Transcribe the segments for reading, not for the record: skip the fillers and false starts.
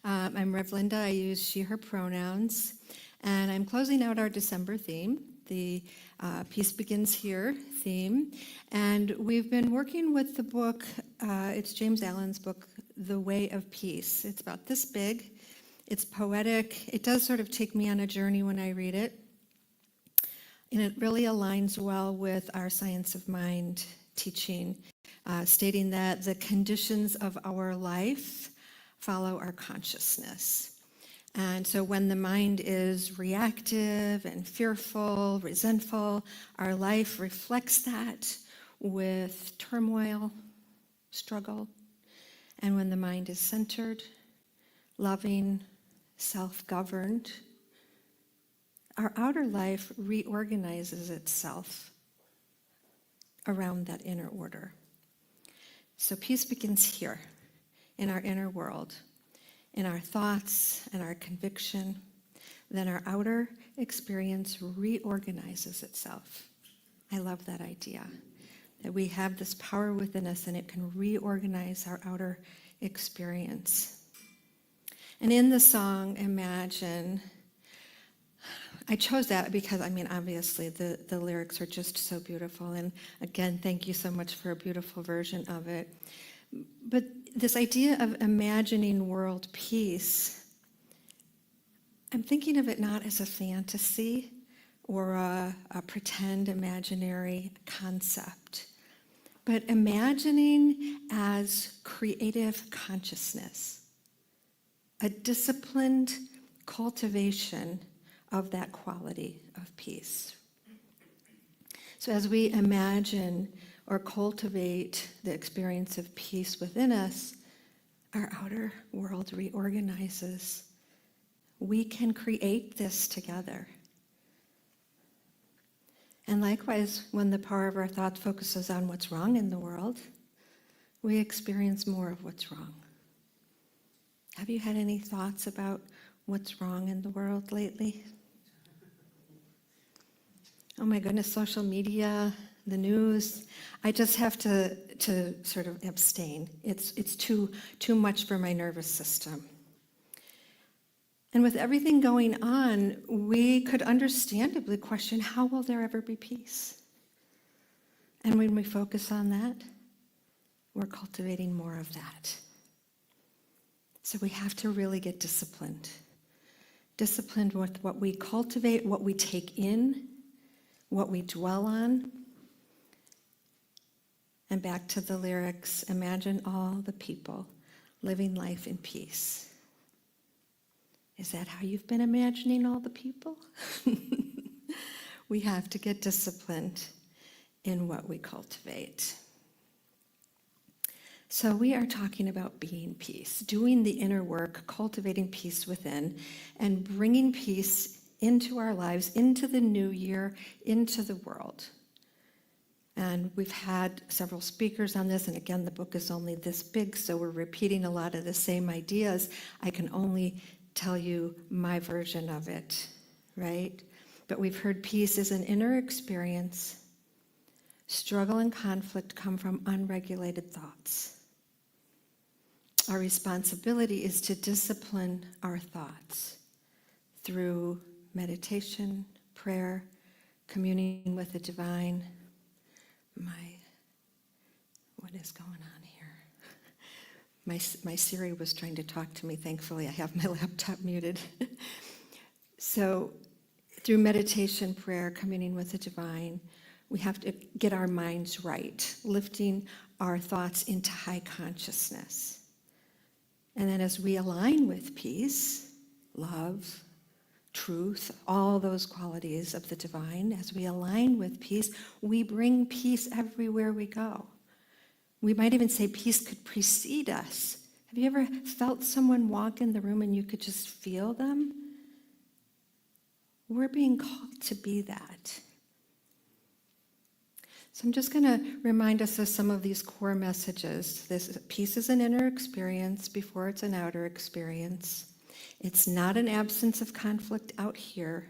I'm Rev Linda. I use she, her pronouns. And I'm closing out our December theme, the Peace Begins Here theme. And we've been working with the book, it's James Allen's book, The Way of Peace. It's about this big. It's poetic. It does sort of take me on a journey when I read it. And it really aligns well with our Science of Mind teaching, stating that the conditions of our life follow our consciousness. And so when the mind is reactive and fearful, resentful, our life reflects that with turmoil, struggle. And when the mind is centered, loving, self-governed, our outer life reorganizes itself around that inner order. So peace begins here, in our inner world, in our thoughts and our conviction. Then our outer experience reorganizes itself. I love that idea, that we have this power within us and it can reorganize our outer experience. And in the song, Imagine, I chose that because, obviously the lyrics are just so beautiful. And again, thank you so much for a beautiful version of it. But this idea of imagining world peace, I'm thinking of it not as a fantasy or a pretend imaginary concept, but imagining as creative consciousness, a disciplined cultivation of that quality of peace. So as we imagine or cultivate the experience of peace within us, our outer world reorganizes. We can create this together. And likewise, when the power of our thought focuses on what's wrong in the world, we experience more of what's wrong. Have you had any thoughts about what's wrong in the world lately? Oh my goodness, social media, the news. I just have to sort of abstain. It's too much for my nervous system. And with everything going on, we could understandably question, how will there ever be peace? And when we focus on that, we're cultivating more of that. So we have to really get disciplined. Disciplined with what we cultivate, what we take in, what we dwell on. And back to the lyrics, imagine all the people living life in peace. Is that how you've been imagining all the people? We have to get disciplined in what we cultivate. So we are talking about being peace, doing the inner work, cultivating peace within, and bringing peace into our lives, into the new year, into the world. And we've had several speakers on this, and again, the book is only this big, so we're repeating a lot of the same ideas. I can only tell you my version of it, right? But we've heard peace is an inner experience. Struggle and conflict come from unregulated thoughts. Our responsibility is to discipline our thoughts through meditation, prayer, communing with the divine. What is going on here? My Siri was trying to talk to me. Thankfully, I have my laptop muted. So through meditation, prayer, communing with the divine, we have to get our minds right, lifting our thoughts into high consciousness. And then as we align with peace, love, truth, all those qualities of the divine, as we align with peace, we bring peace everywhere we go. We might even say peace could precede us. Have you ever felt someone walk in the room and you could just feel them? We're being called to be that. So I'm just going to remind us of some of these core messages. This peace is an inner experience before it's an outer experience. It's not an absence of conflict out here.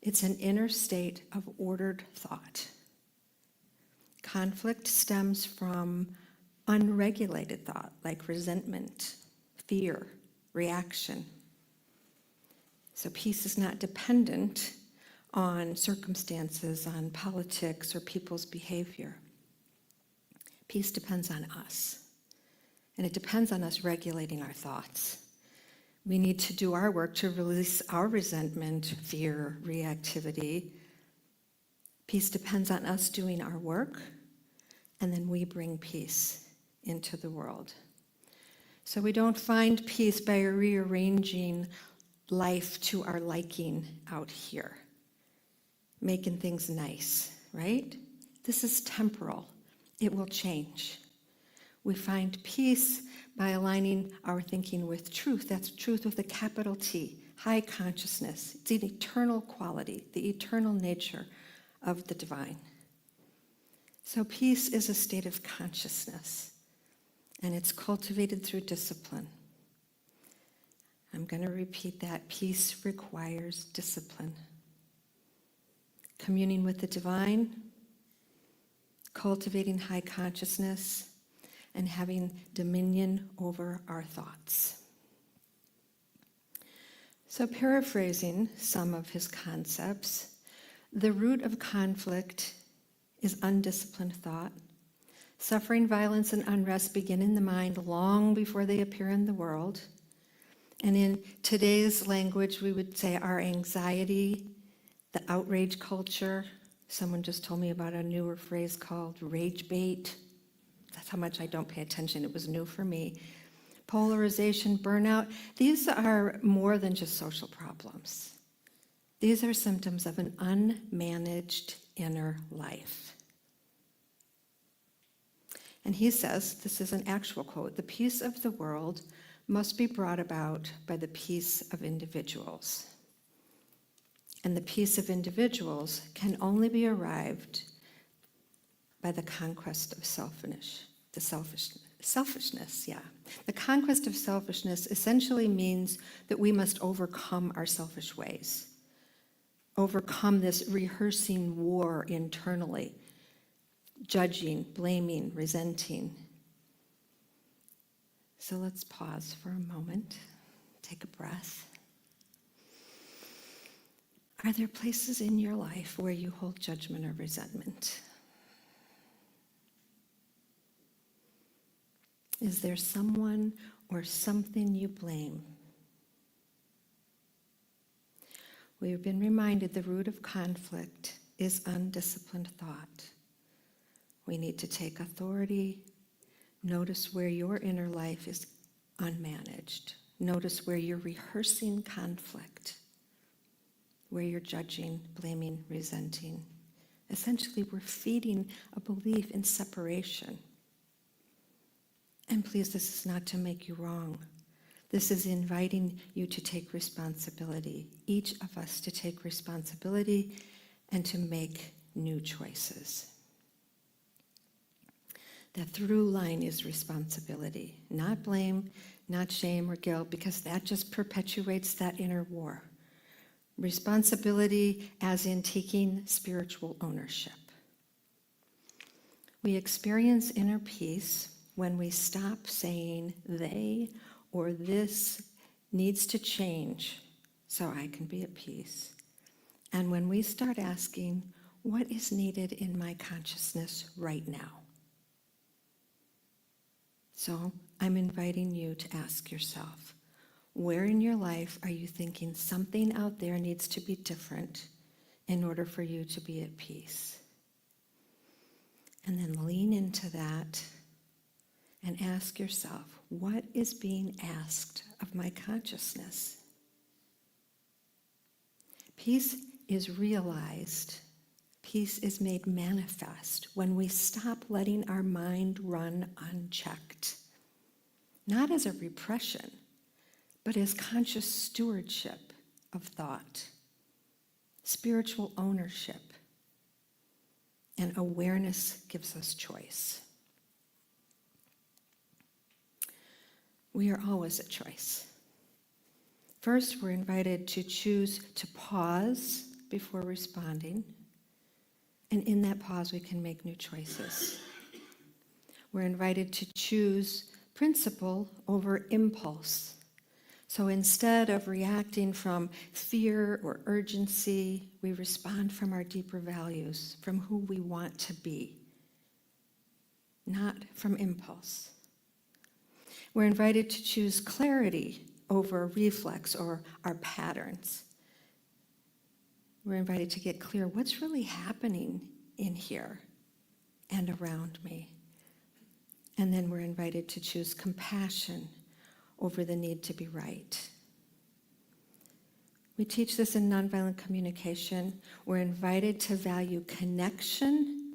It's an inner state of ordered thought. Conflict stems from unregulated thought, like resentment, fear, reaction. So peace is not dependent on circumstances, on politics, or people's behavior. Peace depends on us. And it depends on us regulating our thoughts. We need to do our work to release our resentment, fear, reactivity. Peace depends on us doing our work, and then we bring peace into the world. So we don't find peace by rearranging life to our liking out here, making things nice, right? This is temporal. It will change. We find peace by aligning our thinking with truth. That's truth with a capital T, high consciousness. It's an eternal quality, the eternal nature of the divine. So peace is a state of consciousness, and it's cultivated through discipline. I'm going to repeat that. Peace requires discipline. Communing with the divine, cultivating high consciousness, and having dominion over our thoughts. So paraphrasing some of his concepts, the root of conflict is undisciplined thought. Suffering, violence, and unrest begin in the mind long before they appear in the world. And in today's language, we would say our anxiety, the outrage culture. Someone just told me about a newer phrase called rage bait. That's how much I don't pay attention. It was new for me. Polarization, burnout, these are more than just social problems. These are symptoms of an unmanaged inner life. And he says, this is an actual quote, the peace of the world must be brought about by the peace of individuals. And the peace of individuals can only be arrived by the conquest of selfishness. The conquest of selfishness essentially means that we must overcome our selfish ways, overcome this rehearsing war internally, judging, blaming, resenting. So let's pause for a moment, take a breath. Are there places in your life where you hold judgment or resentment? Is there someone or something you blame? We've been reminded the root of conflict is undisciplined thought. We need to take authority. Notice where your inner life is unmanaged. Notice where you're rehearsing conflict, where you're judging, blaming, resenting. Essentially, we're feeding a belief in separation. And please, this is not to make you wrong. This is inviting you to take responsibility, each of us to take responsibility and to make new choices. The through line is responsibility, not blame, not shame or guilt, because that just perpetuates that inner war. Responsibility as in taking spiritual ownership. We experience inner peace when we stop saying they or this needs to change so I can be at peace. And when we start asking, what is needed in my consciousness right now? So I'm inviting you to ask yourself, where in your life are you thinking something out there needs to be different in order for you to be at peace? And then lean into that and ask yourself, what is being asked of my consciousness? Peace is realized. Peace is made manifest when we stop letting our mind run unchecked. Not as a repression, but as conscious stewardship of thought, spiritual ownership, and awareness gives us choice. We are always a choice. First, we're invited to choose to pause before responding. And in that pause, we can make new choices. We're invited to choose principle over impulse. So instead of reacting from fear or urgency, we respond from our deeper values, from who we want to be, not from impulse. We're invited to choose clarity over reflex or our patterns. We're invited to get clear what's really happening in here and around me. And then we're invited to choose compassion over the need to be right. We teach this in nonviolent communication. We're invited to value connection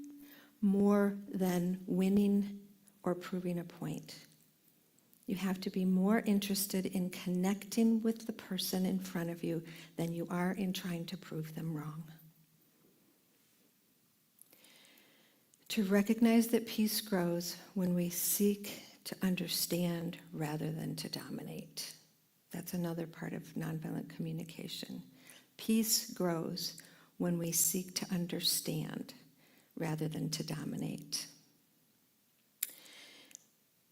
more than winning or proving a point. You have to be more interested in connecting with the person in front of you than you are in trying to prove them wrong. To recognize that peace grows when we seek to understand rather than to dominate. That's another part of nonviolent communication. Peace grows when we seek to understand rather than to dominate.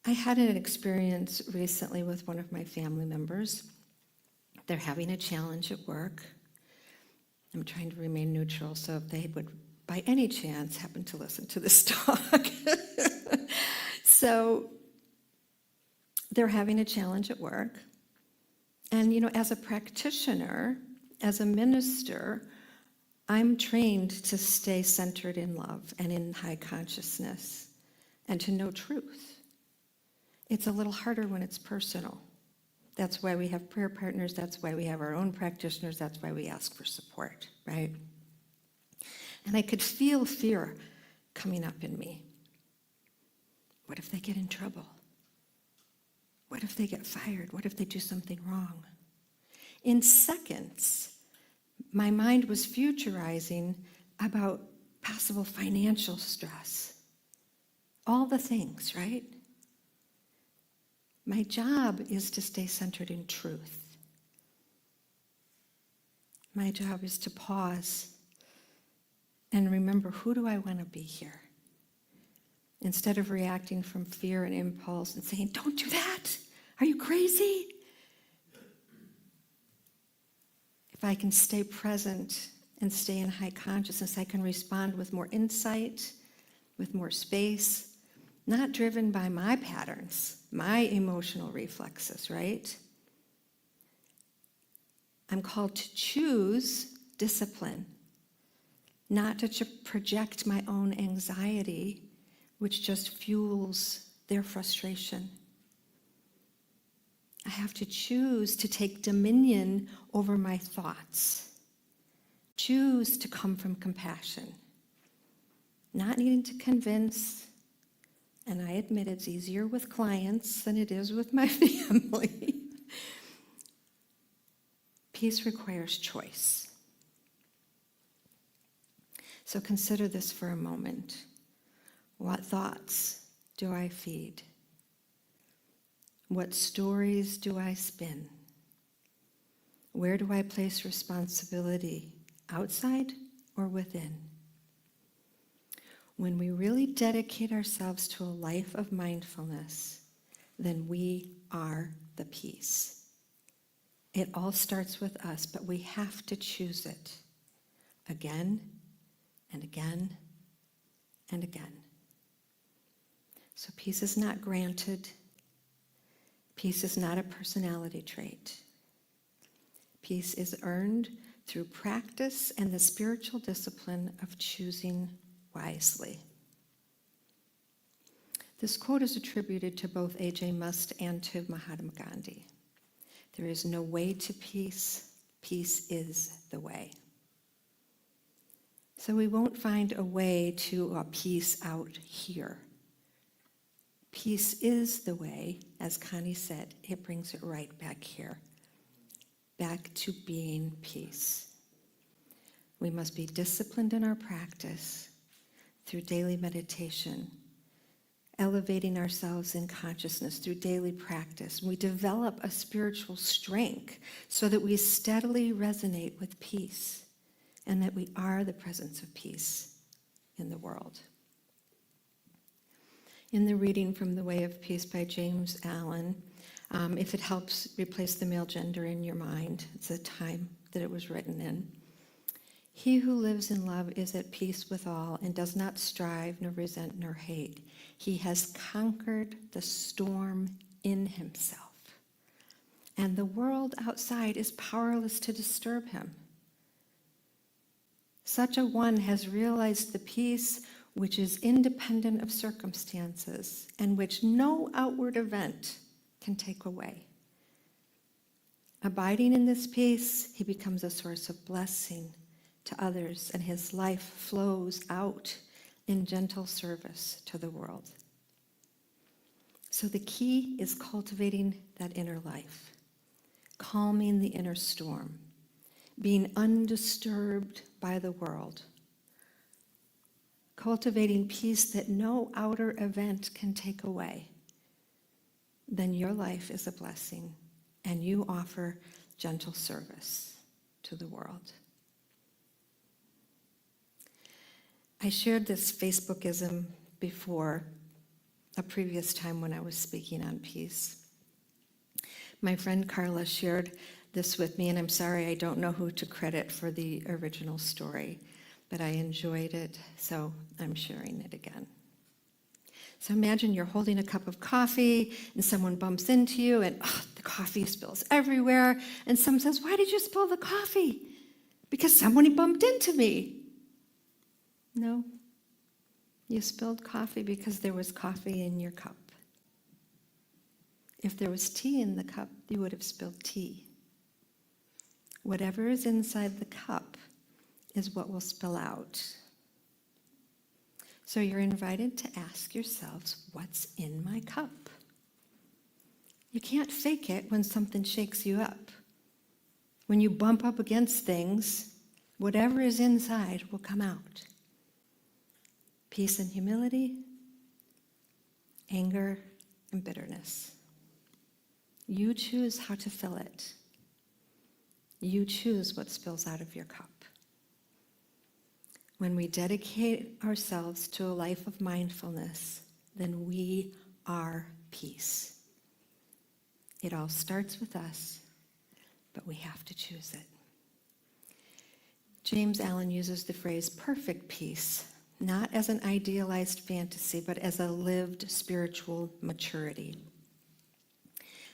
I had an experience recently with one of my family members. They're having a challenge at work. I'm trying to remain neutral, so if they would, by any chance, happen to listen to this talk. So they're having a challenge at work. And, as a practitioner, as a minister, I'm trained to stay centered in love and in high consciousness and to know truth. It's a little harder when it's personal. That's why we have prayer partners. That's why we have our own practitioners. That's why we ask for support, right? And I could feel fear coming up in me. What if they get in trouble? What if they get fired? What if they do something wrong? In seconds, my mind was futurizing about possible financial stress. All the things, right? My job is to stay centered in truth. My job is to pause and remember, who do I want to be here? Instead of reacting from fear and impulse and saying, don't do that. Are you crazy? If I can stay present and stay in high consciousness, I can respond with more insight, with more space, not driven by my patterns, my emotional reflexes, right? I'm called to choose discipline, not to project my own anxiety, which just fuels their frustration. I have to choose to take dominion over my thoughts, choose to come from compassion, not needing to convince. And I admit it's easier with clients than it is with my family. Peace requires choice. So consider this for a moment. What thoughts do I feed? What stories do I spin? Where do I place responsibility, outside or within? When we really dedicate ourselves to a life of mindfulness, then we are the peace. It all starts with us, but we have to choose it again and again and again. So peace is not granted. Peace is not a personality trait. Peace is earned through practice and the spiritual discipline of choosing wisely. This quote is attributed to both A.J. Must and to Mahatma Gandhi. There is no way to peace. Peace is the way. So we won't find a way to a peace out here. Peace is the way, as Connie said, it brings it right back here, back to being peace. We must be disciplined in our practice through daily meditation, elevating ourselves in consciousness through daily practice. We develop a spiritual strength so that we steadily resonate with peace and that we are the presence of peace in the world. In the reading from The Way of Peace by James Allen, If it helps replace the male gender in your mind, it's a time that it was written in. He who lives in love is at peace with all and does not strive, nor resent, nor hate. He has conquered the storm in himself, and the world outside is powerless to disturb him. Such a one has realized the peace which is independent of circumstances and which no outward event can take away. Abiding in this peace, he becomes a source of blessing to others, and his life flows out in gentle service to the world. So the key is cultivating that inner life, calming the inner storm, being undisturbed by the world, cultivating peace that no outer event can take away. Then your life is a blessing, and you offer gentle service to the world. I shared this Facebookism before, a previous time when I was speaking on peace. My friend Carla shared this with me, and I'm sorry I don't know who to credit for the original story, but I enjoyed it, so I'm sharing it again. So imagine you're holding a cup of coffee, and someone bumps into you, and the coffee spills everywhere, and someone says, "Why did you spill the coffee?" "Because somebody bumped into me." No, you spilled coffee because there was coffee in your cup. If there was tea in the cup, you would have spilled tea. Whatever is inside the cup is what will spill out. So you're invited to ask yourselves, what's in my cup? You can't fake it when something shakes you up. When you bump up against things, whatever is inside will come out. Peace and humility, anger and bitterness. You choose how to fill it. You choose what spills out of your cup. When we dedicate ourselves to a life of mindfulness, then we are peace. It all starts with us, but we have to choose it. James Allen uses the phrase perfect peace, not as an idealized fantasy, but as a lived spiritual maturity.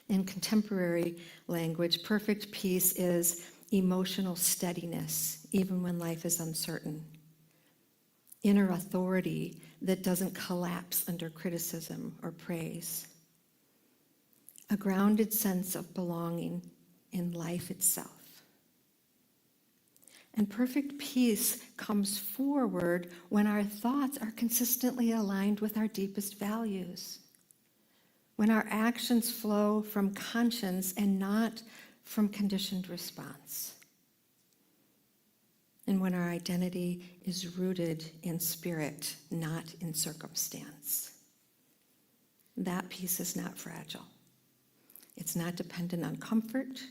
In contemporary language, perfect peace is emotional steadiness, even when life is uncertain. Inner authority that doesn't collapse under criticism or praise. A grounded sense of belonging in life itself. And perfect peace comes forward when our thoughts are consistently aligned with our deepest values. When our actions flow from conscience and not from conditioned response. And when our identity is rooted in spirit, not in circumstance. That peace is not fragile. It's not dependent on comfort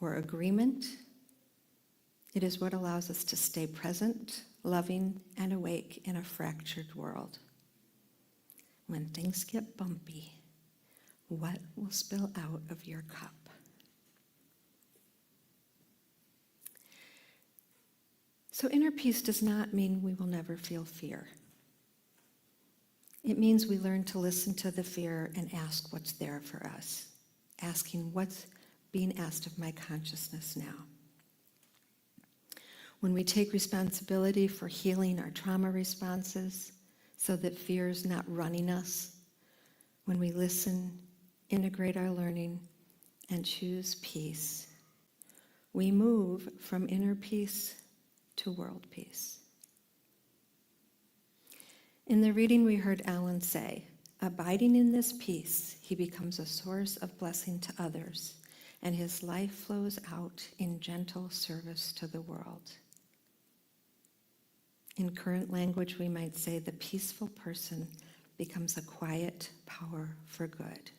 or agreement. It is what allows us to stay present, loving, and awake in a fractured world. When things get bumpy, what will spill out of your cup? So inner peace does not mean we will never feel fear. It means we learn to listen to the fear and ask what's there for us, asking what's being asked of my consciousness now. When we take responsibility for healing our trauma responses so that fear is not running us, when we listen, integrate our learning, and choose peace, we move from inner peace to world peace. In the reading we heard Alan say, abiding in this peace, he becomes a source of blessing to others, and his life flows out in gentle service to the world. In current language, we might say the peaceful person becomes a quiet power for good.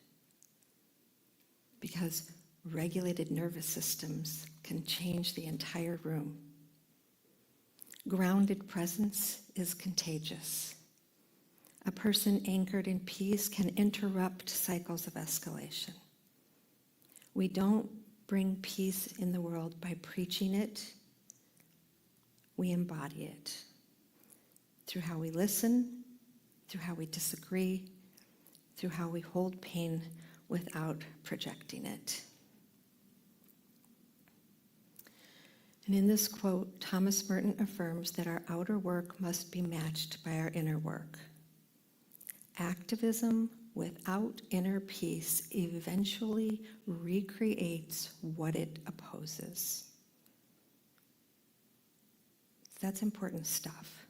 Because regulated nervous systems can change the entire room. Grounded presence is contagious. A person anchored in peace can interrupt cycles of escalation. We don't bring peace in the world by preaching it. We embody it through how we listen, through how we disagree, through how we hold pain without projecting it. And in this quote, Thomas Merton affirms that our outer work must be matched by our inner work. Activism without inner peace eventually recreates what it opposes. That's important stuff.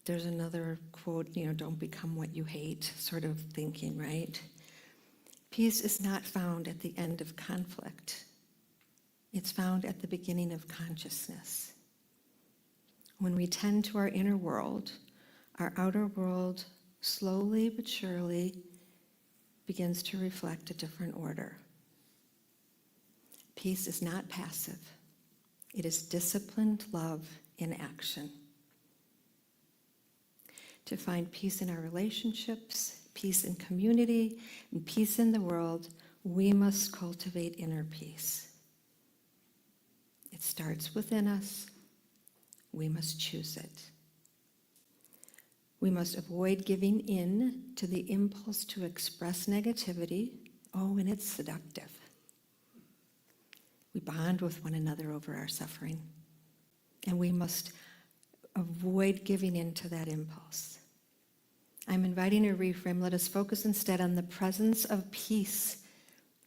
There's another quote, don't become what you hate, sort of thinking, right? Peace is not found at the end of conflict. It's found at the beginning of consciousness. When we tend to our inner world, our outer world slowly but surely begins to reflect a different order. Peace is not passive. It is disciplined love in action. To find peace in our relationships, peace in community, and peace in the world, we must cultivate inner peace. It starts within us. We must choose it. We must avoid giving in to the impulse to express negativity. Oh, and it's seductive. We bond with one another over our suffering, and we must avoid giving in to that impulse. I'm inviting a reframe. Let us focus instead on the presence of peace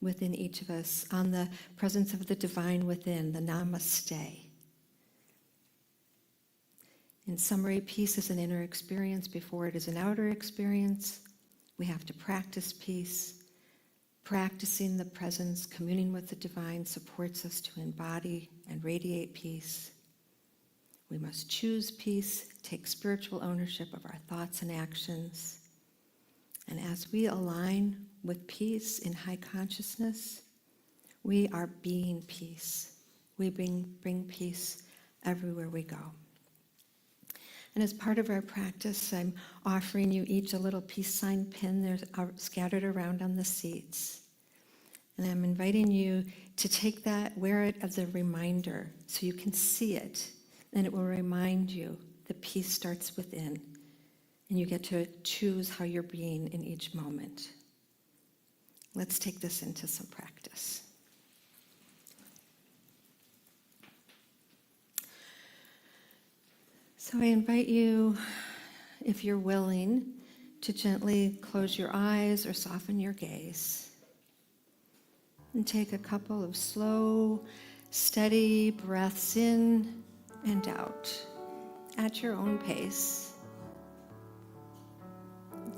within each of us, on the presence of the divine within, the namaste. In summary, peace is an inner experience before it is an outer experience. We have to practice peace. Practicing the presence, communing with the divine supports us to embody and radiate peace. We must choose peace, take spiritual ownership of our thoughts and actions. And as we align with peace in high consciousness, we are being peace. We bring peace everywhere we go. And as part of our practice, I'm offering you each a little peace sign pin. They're scattered around on the seats. And I'm inviting you to take that, wear it as a reminder so you can see it. And it will remind you that peace starts within. And you get to choose how you're being in each moment. Let's take this into some practice. So I invite you, if you're willing, to gently close your eyes or soften your gaze. And take a couple of slow, steady breaths in and out at your own pace.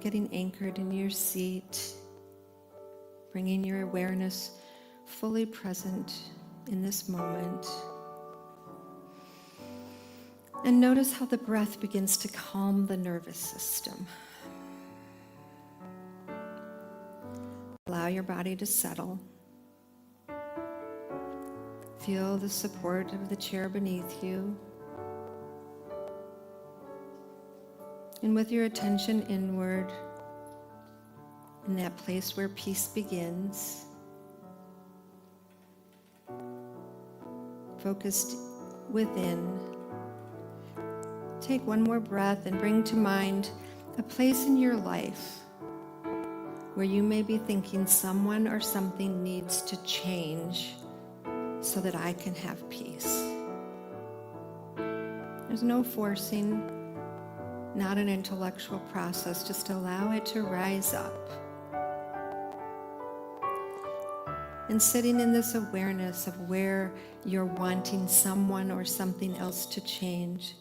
Getting anchored in your seat, bringing your awareness fully present in this moment. And notice how the breath begins to calm the nervous system. Allow your body to settle. Feel the support of the chair beneath you. And with your attention inward, in that place where peace begins, focused within, take one more breath and bring to mind a place in your life where you may be thinking someone or something needs to change so that I can have peace. There's no forcing, not an intellectual process, just allow it to rise up. And sitting in this awareness of where you're wanting someone or something else to change,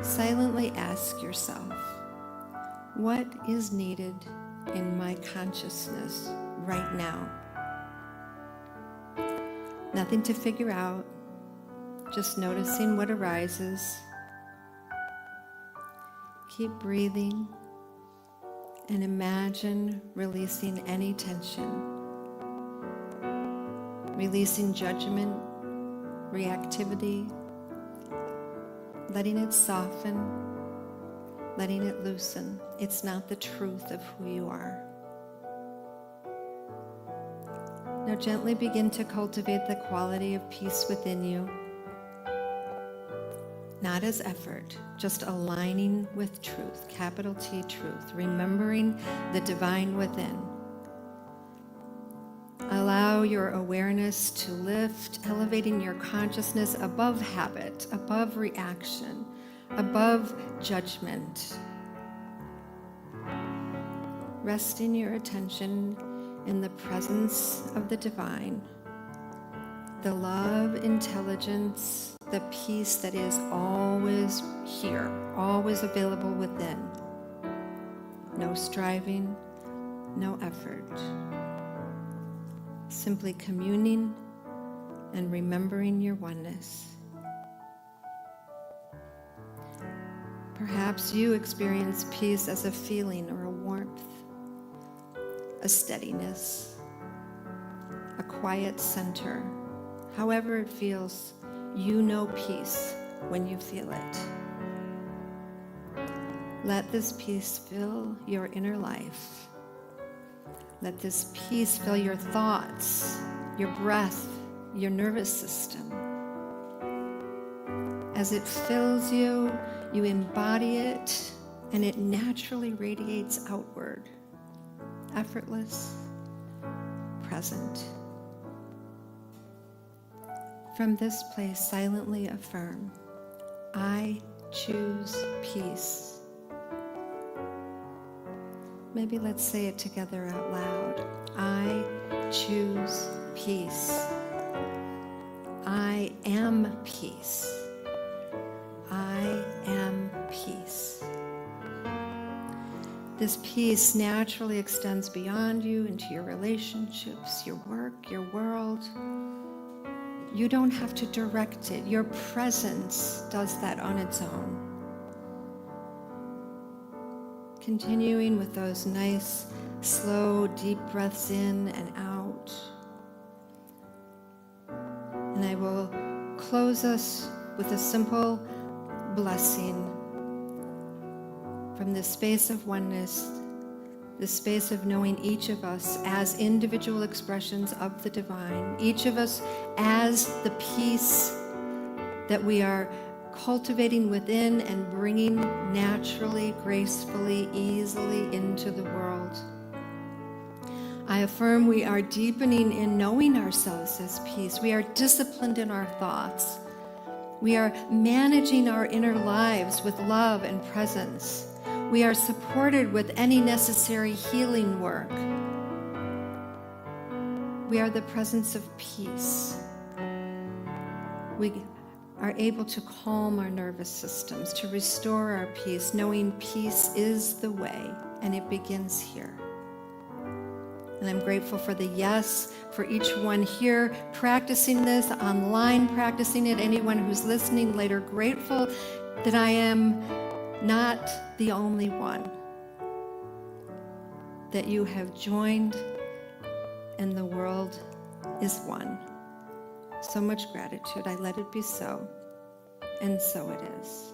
silently ask yourself, what is needed in my consciousness right now? Nothing to figure out, just noticing what arises. Keep breathing and imagine releasing any tension, releasing judgment, reactivity, letting it soften, letting it loosen. It's not the truth of who you are. Now gently begin to cultivate the quality of peace within you. Not as effort, just aligning with truth, capital T, truth, remembering the divine within. Allow your awareness to lift, elevating your consciousness above habit, above reaction, above judgment. Resting your attention in the presence of the divine, the love, intelligence, the peace that is always here, always available within. No striving, no effort. Simply communing and remembering your oneness. Perhaps you experience peace as a feeling or a warmth, a steadiness, a quiet center. However it feels, you know peace when you feel it. Let this peace fill your inner life. Let this peace fill your thoughts, your breath, your nervous system. As it fills you, you embody it, and it naturally radiates outward. Effortless, present. From this place, silently affirm, I choose peace. Maybe let's say it together out loud. I choose peace. I am peace. I am peace. This peace naturally extends beyond you into your relationships, your work, your world. You don't have to direct it. Your presence does that on its own. Continuing with those nice, slow, deep breaths in and out. And I will close us with a simple blessing from this space of oneness, the space of knowing each of us as individual expressions of the divine, each of us as the peace that we are cultivating within and bringing naturally, gracefully, easily into the world. I affirm we are deepening in knowing ourselves as peace. We are disciplined in our thoughts. We are managing our inner lives with love and presence. We are supported with any necessary healing work. We are the presence of peace. We are able to calm our nervous systems, to restore our peace, knowing peace is the way, and it begins here. And I'm grateful for the yes, for each one here practicing this, online practicing it, anyone who's listening later, grateful that I am not the only one, that you have joined and the world is one. So much gratitude. I let it be so, and so it is.